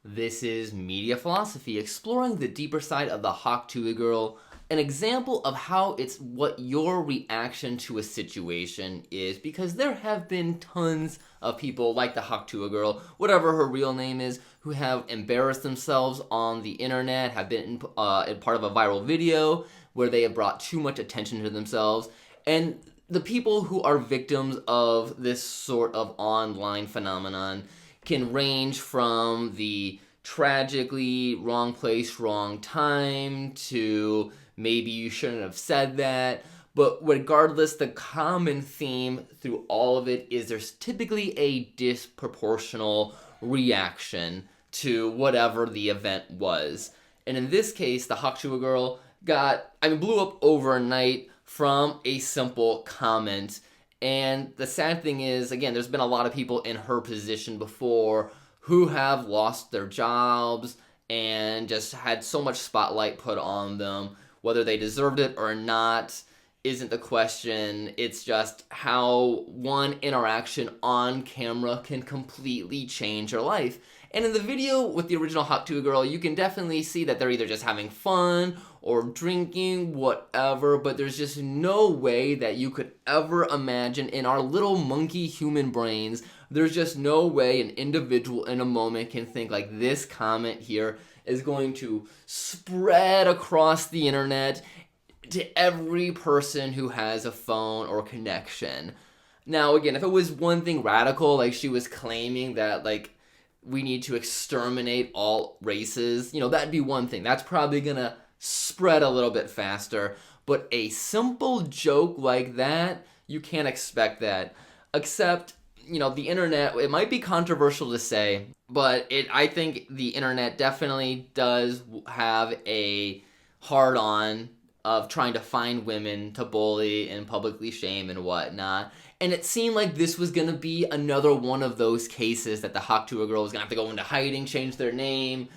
This is Media Philosophy, exploring the deeper side of the Hawk Tuah girl, an example of how it's what your reaction to a situation is, because there have been tons of people like the Hawk Tuah girl, whatever her real name is, who have embarrassed themselves on the internet, have been part of a viral video where they have brought too much attention to themselves, and the people who are victims of this sort of online phenomenon can range from the tragically wrong place, wrong time to maybe you shouldn't have said that. But regardless, the common theme through all of it is there's typically a disproportional reaction to whatever the event was. And in this case, the Hawk Tuah girl blew up overnight from a simple comment. And the sad thing is, again, there's been a lot of people in her position before who have lost their jobs and just had so much spotlight put on them. Whether they deserved it or not isn't the question. It's just how one interaction on camera can completely change your life. And in the video with the original Hawk Tuah girl, you can definitely see that they're either just having fun or drinking, whatever, but there's just no way that you could ever imagine in our little monkey human brains, there's just no way an individual in a moment can think like this comment here is going to spread across the internet to every person who has a phone or connection. Now, again, if it was one thing radical, like she was claiming that, like, we need to exterminate all races, that'd be one thing. That's probably gonna spread a little bit faster. But a simple joke like that, you can't expect that. Except, the internet, it might be controversial to say, but I think the internet definitely does have a hard-on of trying to find women to bully and publicly shame and whatnot. And it seemed like this was going to be another one of those cases that the Hawk Tuah girl was going to have to go into hiding, change their name,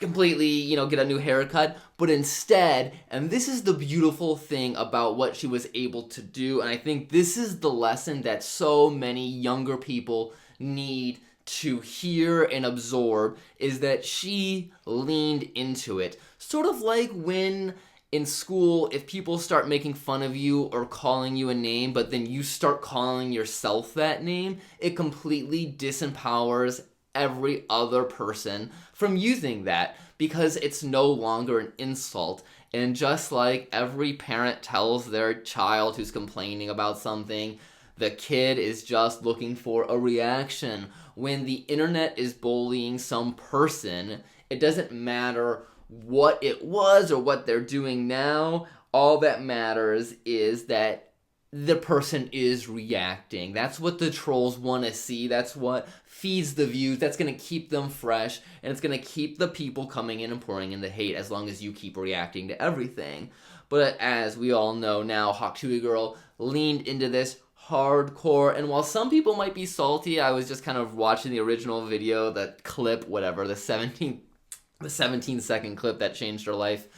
completely, get a new haircut. But instead, and this is the beautiful thing about what she was able to do, and I think this is the lesson that so many younger people need to hear and absorb, is that she leaned into it. Sort of like when in school, if people start making fun of you or calling you a name, but then you start calling yourself that name, it completely disempowers every other person from using that because it's no longer an insult. And just like every parent tells their child who's complaining about something, the kid is just looking for a reaction. When the internet is bullying some person, it doesn't matter what it was or what they're doing now. All that matters is that the person is reacting. That's what the trolls want to see. That's what feeds the views. That's going to keep them fresh, and it's going to keep the people coming in and pouring in the hate as long as you keep reacting to everything. But as we all know now, Hawk Tuah girl leaned into this hardcore, and while some people might be salty, I was just kind of watching the original video, the clip, whatever, the 17-second clip that changed her life,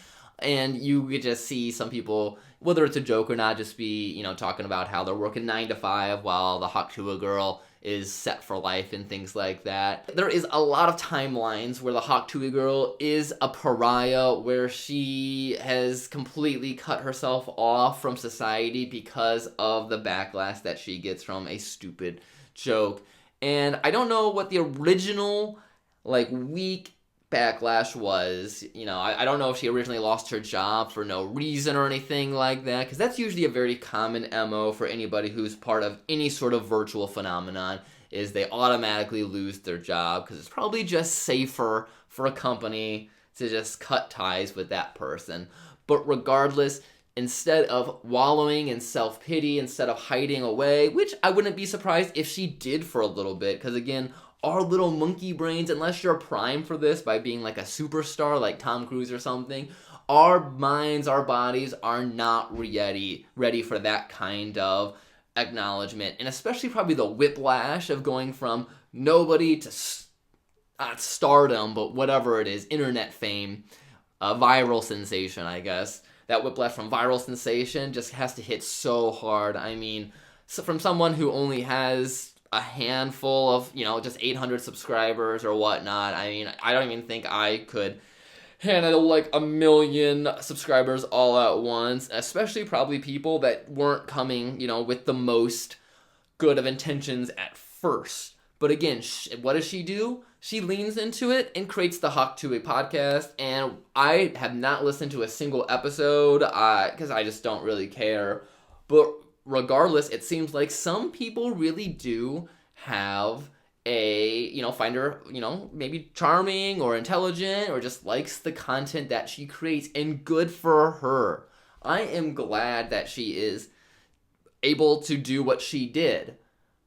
and you could just see some people, whether it's a joke or not, just be, talking about how they're working 9 to 5 while the Hawk Tuah girl is set for life and things like that. There is a lot of timelines where the Hawk Tuah girl is a pariah, where she has completely cut herself off from society because of the backlash that she gets from a stupid joke. And I don't know what the original, weak backlash was. I don't know if she originally lost her job for no reason or anything like that, because that's usually a very common MO for anybody who's part of any sort of virtual phenomenon, is they automatically lose their job because it's probably just safer for a company to just cut ties with that person. But regardless, instead of wallowing in self-pity, instead of hiding away, which I wouldn't be surprised if she did for a little bit, because again, our little monkey brains, unless you're primed for this by being like a superstar like Tom Cruise or something, our minds, our bodies are not ready for that kind of acknowledgement. And especially probably the whiplash of going from nobody to not stardom, but whatever it is, internet fame, viral sensation, I guess. That whiplash from viral sensation just has to hit so hard. I mean, so from someone who only has a handful of, just 800 subscribers or whatnot. I mean, I don't even think I could handle like 1 million subscribers all at once, especially probably people that weren't coming, with the most good of intentions at first. But again, what does she do? She leans into it and creates the Hawk Tuah podcast, and I have not listened to a single episode because I just don't really care. But regardless, it seems like some people really do have find her, maybe charming or intelligent or just likes the content that she creates, and good for her. I am glad that she is able to do what she did,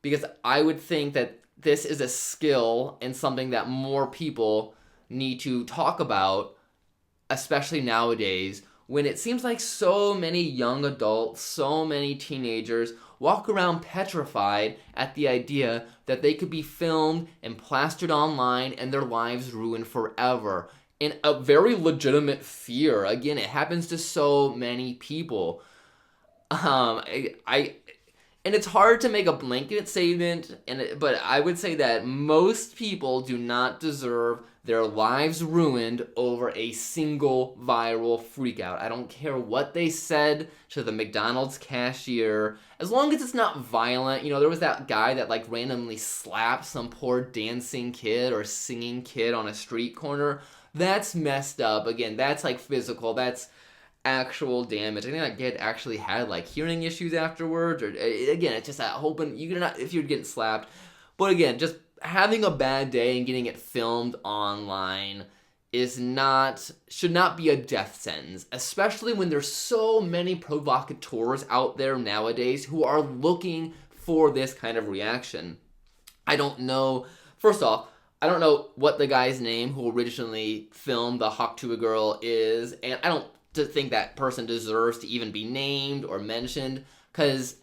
because I would think that this is a skill and something that more people need to talk about, especially nowadays when it seems like so many young adults, so many teenagers walk around petrified at the idea that they could be filmed and plastered online and their lives ruined forever. And a very legitimate fear. Again, it happens to so many people. And it's hard to make a blanket statement, but I would say that most people do not deserve their lives ruined over a single viral freakout. I don't care what they said to the McDonald's cashier, as long as it's not violent. There was that guy that like randomly slapped some poor dancing kid or singing kid on a street corner. That's messed up. Again, that's like physical. That's actual damage. I think that kid actually had like hearing issues afterwards, or again, it's just that hoping you're not, if you're getting slapped. But again, just having a bad day and getting it filmed online should not be a death sentence, especially when there's so many provocateurs out there nowadays who are looking for this kind of reaction. I don't know. First off, I don't know what the guy's name who originally filmed the Hawk Tuah girl is, and I don't think that person deserves to even be named or mentioned, because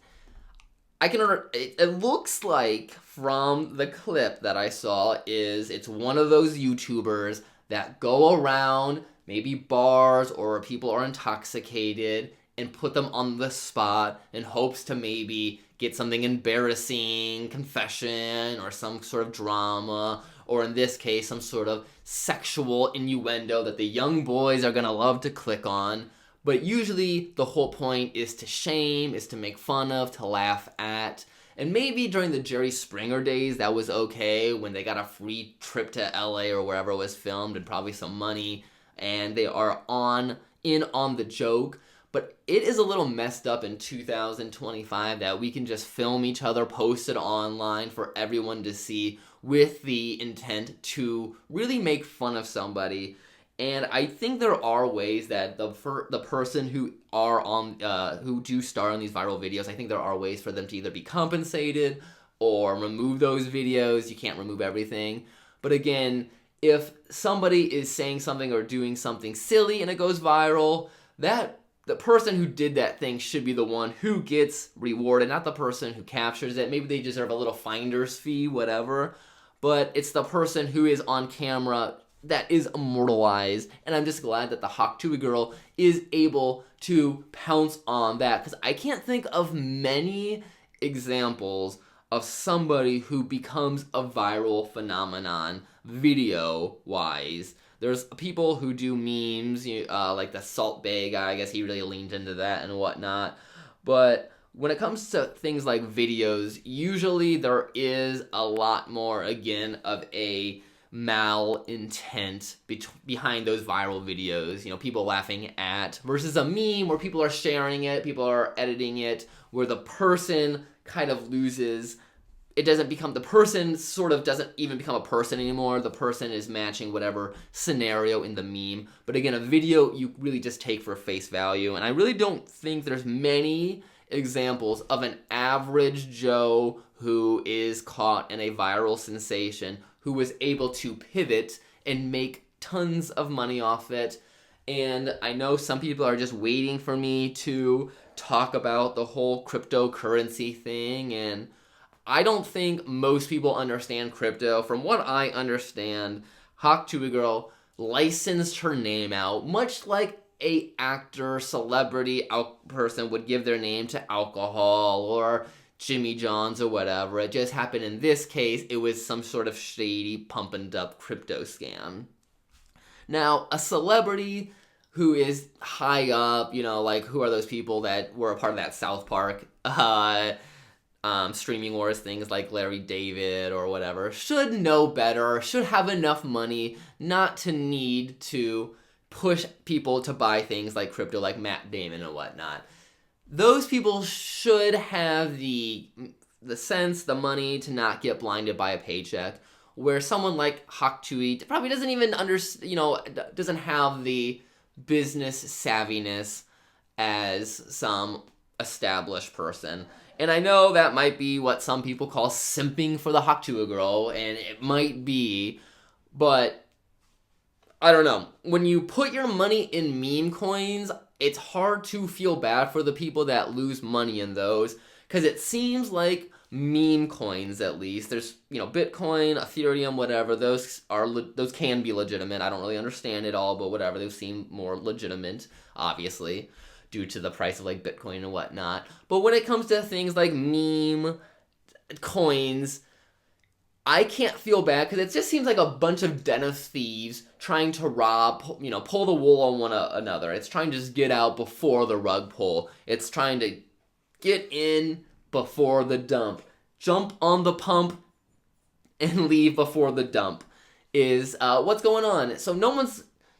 it looks like from the clip that I saw it's one of those YouTubers that go around maybe bars or people are intoxicated and put them on the spot in hopes to maybe get something embarrassing, confession, or some sort of drama, or in this case, some sort of sexual innuendo that the young boys are gonna love to click on. But usually the whole point is to shame, is to make fun of, to laugh at. And maybe during the Jerry Springer days, that was okay, when they got a free trip to LA or wherever it was filmed and probably some money, and they are in on the joke. But it is a little messed up in 2025 that we can just film each other, post it online for everyone to see with the intent to really make fun of somebody. And I think there are ways that the person who do star on these viral videos, I think there are ways for them to either be compensated or remove those videos. You can't remove everything. But again, if somebody is saying something or doing something silly and it goes viral, the person who did that thing should be the one who gets rewarded, not the person who captures it. Maybe they deserve a little finder's fee, whatever. But it's the person who is on camera that is immortalized. And I'm just glad that the Hawk Tuah girl is able to pounce on that, because I can't think of many examples of somebody who becomes a viral phenomenon video-wise. There's people who do memes, like the Salt Bae guy. I guess he really leaned into that and whatnot. But when it comes to things like videos, usually there is a lot more, again, of a malintent behind those viral videos. People laughing at, versus a meme where people are sharing it, people are editing it, where the person kind of loses. It doesn't become, the person sort of doesn't even become a person anymore. The person is matching whatever scenario in the meme. But again, a video you really just take for face value. And I really don't think there's many examples of an average Joe who is caught in a viral sensation who was able to pivot and make tons of money off it. And I know some people are just waiting for me to talk about the whole cryptocurrency thing, and I don't think most people understand crypto. From what I understand, Hawk Tuah girl licensed her name out, much like a actor, celebrity person would give their name to alcohol or Jimmy John's or whatever. It just happened in this case, it was some sort of shady, pump and dump crypto scam. Now, a celebrity who is high up, like who are those people that were a part of that South Park streaming wars, things like Larry David or whatever, should know better, should have enough money not to need to push people to buy things like crypto, like Matt Damon and whatnot. Those people should have the sense, the money to not get blinded by a paycheck. Where someone like Hawk Tuah probably doesn't even doesn't have the business savviness as some established person. And I know that might be what some people call simping for the Hawk Tuah girl, and it might be, but I don't know. When you put your money in meme coins, it's hard to feel bad for the people that lose money in those, because it seems like meme coins, at least, there's Bitcoin, Ethereum, whatever, those can be legitimate. I don't really understand it all, but whatever, those seem more legitimate, obviously, due to the price of like Bitcoin and whatnot. But when it comes to things like meme coins, I can't feel bad, because it just seems like a bunch of den of thieves trying to rob, pull the wool on one another. It's trying to just get out before the rug pull. It's trying to get in before the dump. Jump on the pump and leave before the dump is what's going on. So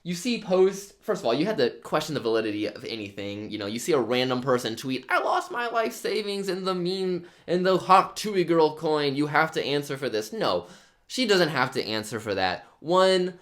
you see posts, first of all, you had to question the validity of anything. You see a random person tweet, I lost my life savings in the Hawk Tuah girl coin. You have to answer for this. No, she doesn't have to answer for that. One,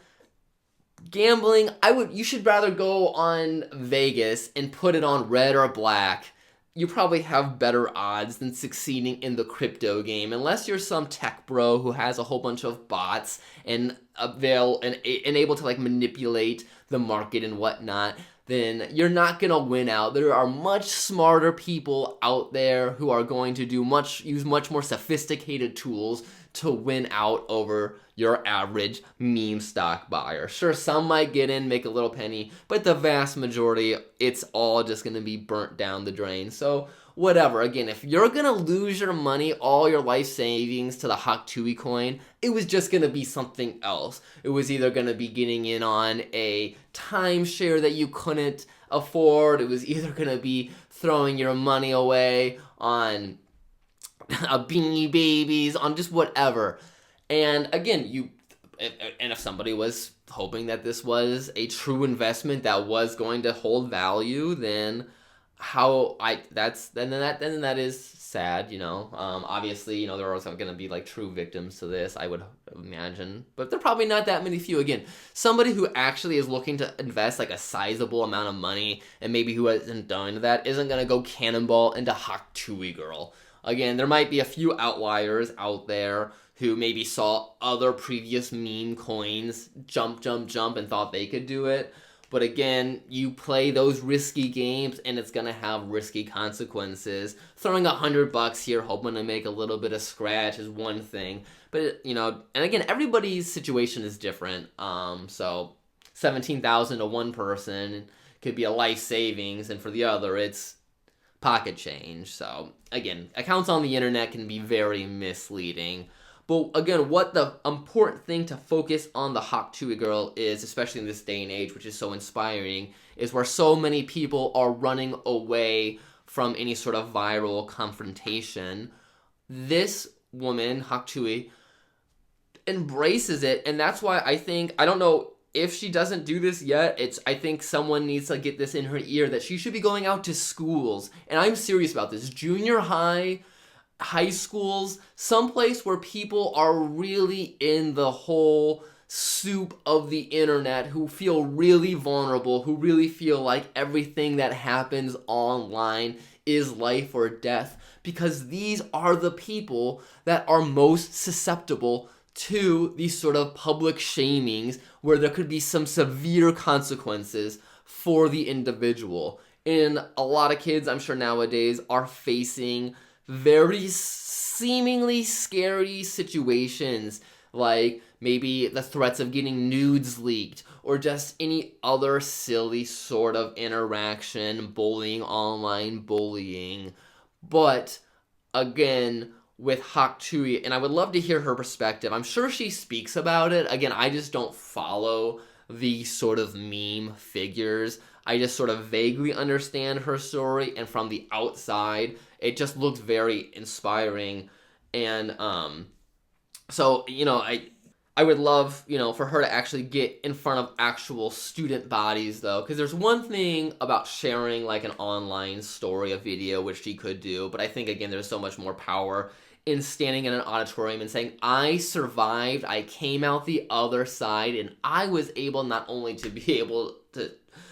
gambling, you should rather go on Vegas and put it on red or black. You probably have better odds than succeeding in the crypto game, unless you're some tech bro who has a whole bunch of bots and able to like manipulate the market and whatnot. Then you're not gonna win out. There are much smarter people out there who are going to use much more sophisticated tools to win out over your average meme stock buyer. Sure, some might get in, make a little penny, but the vast majority, it's all just going to be burnt down the drain. So whatever, again, if you're going to lose your money, all your life savings to the Hawk Tuah coin, it was just going to be something else. It was either going to be getting in on a timeshare that you couldn't afford. It was either going to be throwing your money away on Beanie Babies, on just whatever. And again, if somebody was hoping that this was a true investment that was going to hold value, then that is sad, obviously, there are also going to be like true victims to this, I would imagine, but they're probably not that many few. Again, somebody who actually is looking to invest like a sizable amount of money and maybe who hasn't done that isn't going to go cannonball into Hawk Tuah girl. Again, there might be a few outliers out there who maybe saw other previous meme coins jump and thought they could do it. But again, you play those risky games and it's going to have risky consequences. Throwing $100 here, hoping to make a little bit of scratch is one thing. But, and again, everybody's situation is different. So $17,000 to one person could be a life savings, and for the other, it's pocket change. So again, accounts on the internet can be very misleading. But again, what the important thing to focus on the Hawk Tuah girl is, especially in this day and age, which is so inspiring, is where so many people are running away from any sort of viral confrontation. This woman, Hawk Tuah, embraces it, and that's why I don't know if she doesn't do this yet, I think someone needs to get this in her ear that she should be going out to schools. And I'm serious about this. Junior high schools, someplace where people are really in the whole soup of the internet, who feel really vulnerable, who really feel like everything that happens online is life or death, because these are the people that are most susceptible to these sort of public shamings where there could be some severe consequences for the individual. And a lot of kids, I'm sure nowadays, are facing very seemingly scary situations, like maybe the threats of getting nudes leaked, or just any other silly sort of interaction, bullying, online bullying. But again, with Hak Tui, and I would love to hear her perspective. I'm sure she speaks about it. Again, I just don't follow the sort of meme figures. I just sort of vaguely understand her story, and from the outside, it just looked very inspiring. And so I would love, for her to actually get in front of actual student bodies, though, because there's one thing about sharing, like, an online story, a video, which she could do, but I think, again, there's so much more power in standing in an auditorium and saying, I survived, I came out the other side, and I was able not only to be able to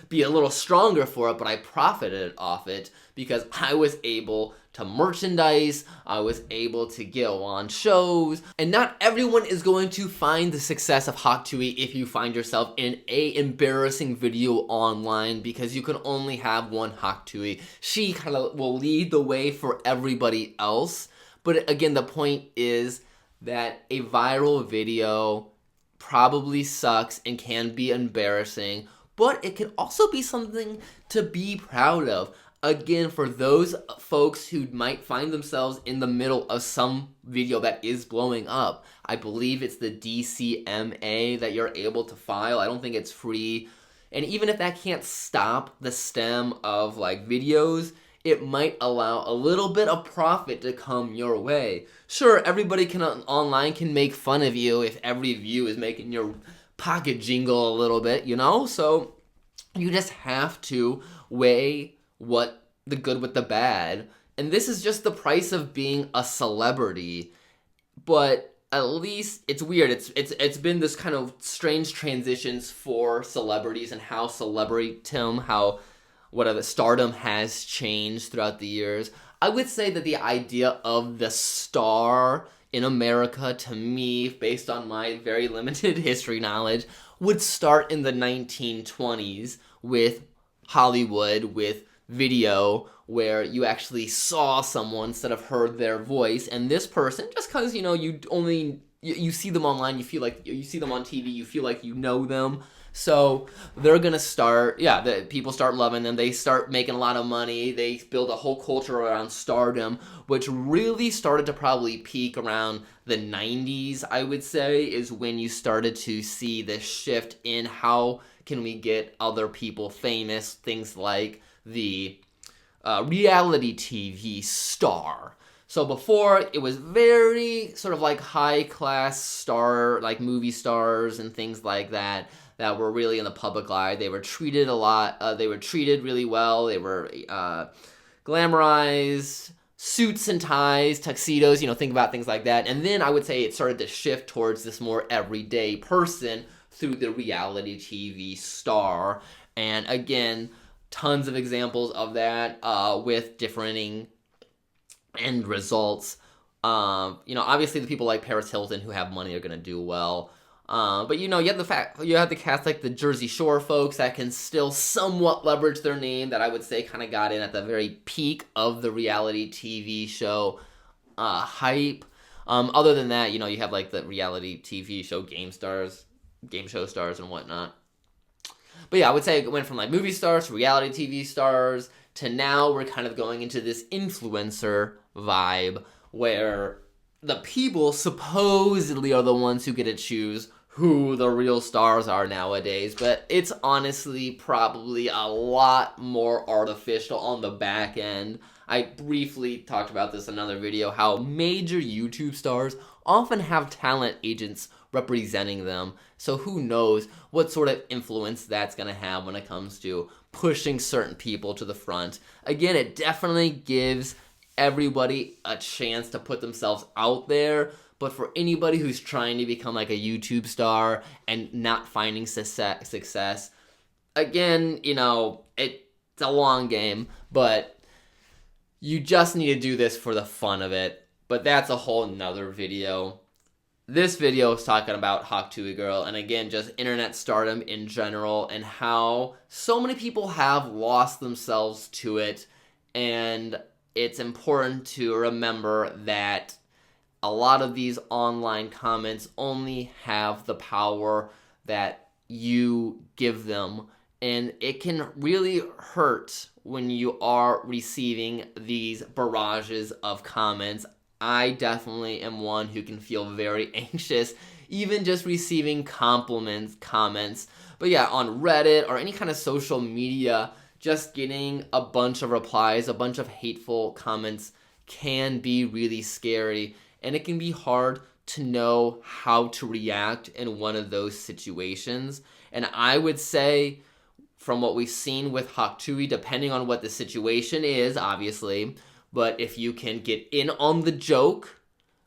be a little stronger for it, but I profited off it because I was able to merchandise, I was able to go on shows, and not everyone is going to find the success of Hak Tui if you find yourself in a embarrassing video online, because you can only have one Hak Tui. She kind of will lead the way for everybody else, but again, the point is that a viral video probably sucks and can be embarrassing, but it can also be something to be proud of. Again, for those folks who might find themselves in the middle of some video that is blowing up, I believe it's the DCMA that you're able to file. I don't think it's free. And even if that can't stop the stem of like videos, it might allow a little bit of profit to come your way. Sure, everybody can online can make fun of you if every view is making your pocket jingle a little bit, So you just have to weigh what the good with the bad. And this is just the price of being a celebrity. But at least it's weird. It's been this kind of strange transitions for celebrities and how stardom has changed throughout the years. I would say that the idea of the star in America, to me, based on my very limited history knowledge, would start in the 1920s with Hollywood, with video, where you actually saw someone instead of heard their voice. And this person, just because, you see them online, you feel like you see them on TV, you feel like you know them. So they're gonna start, people start loving them, they start making a lot of money, they build a whole culture around stardom, which really started to probably peak around the 90s, I would say, is when you started to see this shift in how can we get other people famous, things like the reality TV star. So before, it was very sort of like high-class star, like movie stars and things like that were really in the public eye. They were treated they were treated really well. They were glamorized, suits and ties, tuxedos, think about things like that. And then I would say it started to shift towards this more everyday person through the reality TV star. And again, tons of examples of that with differing end results. Obviously the people like Paris Hilton who have money are going to do well. But you have the cast like the Jersey Shore folks that can still somewhat leverage their name, that I would say kind of got in at the very peak of the reality TV show hype. Other than that, you have like the reality TV show game show stars and whatnot. But yeah, I would say it went from like movie stars to reality TV stars to now we're kind of going into this influencer vibe where the people supposedly are the ones who get to choose who the real stars are nowadays, but it's honestly probably a lot more artificial on the back end. I briefly talked about this in another video, how major YouTube stars often have talent agents representing them, so who knows what sort of influence that's going to have when it comes to pushing certain people to the front. Again, it definitely gives everybody a chance to put themselves out there, but for anybody who's trying to become like a YouTube star and not finding success, again, it's a long game, but you just need to do this for the fun of it. But that's a whole nother video. This video is talking about Hak Tui Girl, and again, just internet stardom in general, and how so many people have lost themselves to it, and it's important to remember that a lot of these online comments only have the power that you give them, And it can really hurt when you are receiving these barrages of comments. I definitely am one who can feel very anxious, even just receiving comments. But yeah, on Reddit or any kind of social media, just getting a bunch of replies, a bunch of hateful comments can be really scary. And it can be hard to know how to react in one of those situations. And I would say, from what we've seen with Tuah, depending on what the situation is, obviously, but if you can get in on the joke,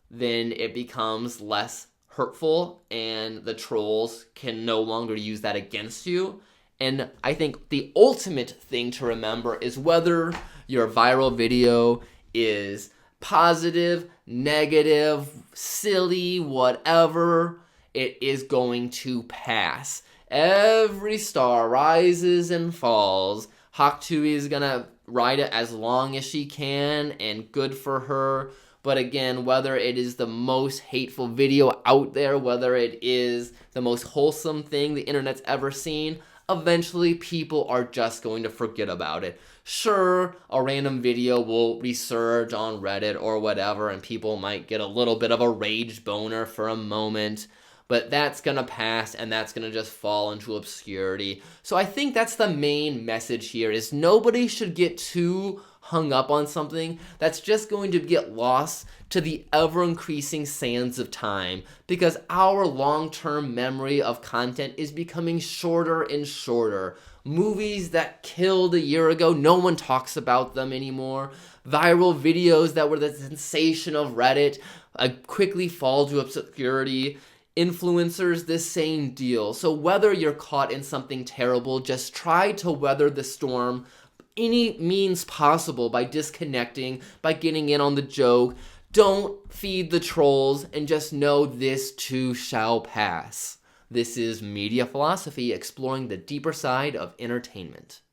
then it becomes less hurtful and the trolls can no longer use that against you. And I think the ultimate thing to remember is whether your viral video is positive, negative, silly, whatever, it is going to pass. Every star rises and falls. Tuah is gonna ride it as long as she can, and good for her. But again, whether it is the most hateful video out there, whether it is the most wholesome thing the internet's ever seen, eventually people are just going to forget about it. Sure, a random video will resurge on Reddit or whatever, and people might get a little bit of a rage boner for a moment, but that's gonna pass and that's gonna just fall into obscurity. So I think that's the main message here, is nobody should get too hung up on something that's just going to get lost to the ever-increasing sands of time, because our long-term memory of content is becoming shorter and shorter. Movies that killed a year ago, no one talks about them anymore. Viral videos that were the sensation of Reddit quickly fall to obscurity. Influencers, the same deal. So whether you're caught in something terrible, just try to weather the storm any means possible by disconnecting, by getting in on the joke. Don't feed the trolls, and just know this too shall pass. This is Media Philosophy, exploring the deeper side of entertainment.